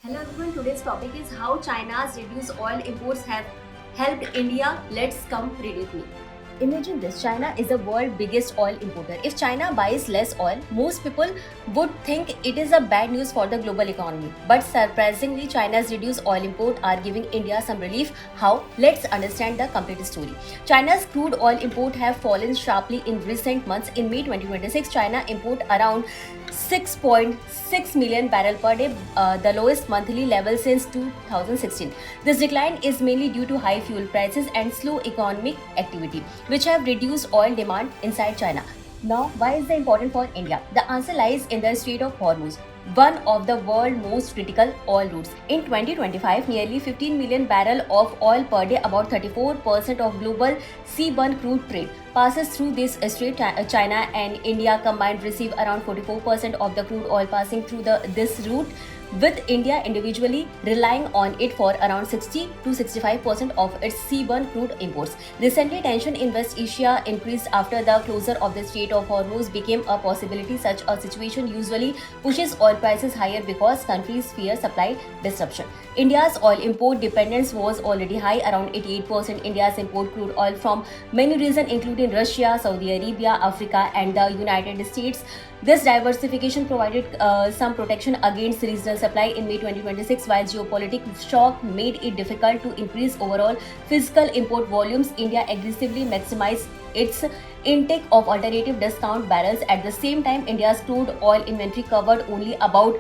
Hello everyone, today's topic is how China's reduced oil imports have helped India. Let's come read with me. Imagine this, China is the world's biggest oil importer. If China buys less oil, most people would think it is a bad news for the global economy. But surprisingly, China's reduced oil import are giving India some relief. How? Let's understand the complete story. China's crude oil import have fallen sharply in recent months. In May 2026, China import around 6.6 million barrel per day, the lowest monthly level since 2016. This decline is mainly due to high fuel prices and slow economic activity, which have reduced oil demand inside China. Now, why is it important for India? The answer lies in the Strait of Hormuz, one of the world's most critical oil routes. In 2025, nearly 15 million barrels of oil per day, about 34% of global seaborne crude trade, passes through this strait. China and India combined receive around 44% of the crude oil passing through this route, with India individually relying on it for around 60 to 65% of its seaborne crude imports. Recently, tension in West Asia increased after the closure of the Strait of Hormuz became a possibility. Such a situation usually pushes oil prices higher because countries fear supply disruption. India's oil import dependence was already high, around 88%. India's import crude oil from many regions including Russia, Saudi Arabia, Africa and the United States. This diversification provided some protection against regional supply. In May 2026, while geopolitical shock made it difficult to increase overall physical import volumes, India aggressively maximized its intake of alternative discount barrels. At the same time, India's crude oil inventory covered only about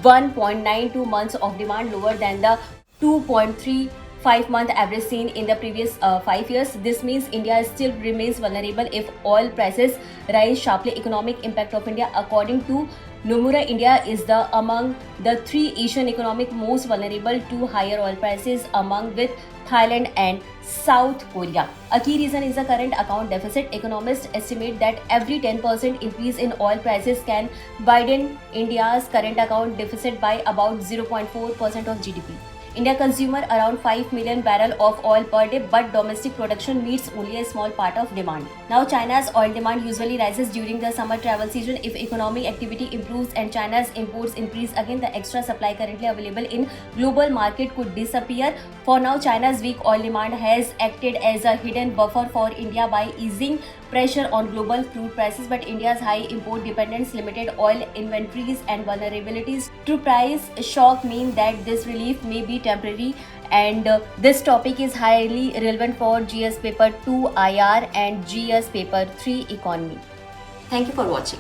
1.92 months of demand, lower than the 2.35-month average seen in the previous 5 years. This means India still remains vulnerable if oil prices rise sharply. Economic impact of India, according to Nomura, India is among the 3 Asian economies most vulnerable to higher oil prices, among with Thailand and South Korea. A key reason is the current account deficit. Economists estimate that every 10% increase in oil prices can widen India's current account deficit by about 0.4% of GDP. India consumes around 5 million barrels of oil per day, but domestic production meets only a small part of demand. Now, China's oil demand usually rises during the summer travel season. If economic activity improves and China's imports increase again, the extra supply currently available in global market could disappear. For now, China's weak oil demand has acted as a hidden buffer for India by easing pressure on global crude prices, but India's high import dependence, limited oil inventories and vulnerabilities to price shock mean that this relief may be temporary. And this topic is highly relevant for GS paper 2 IR and GS paper 3 economy. Thank you for watching.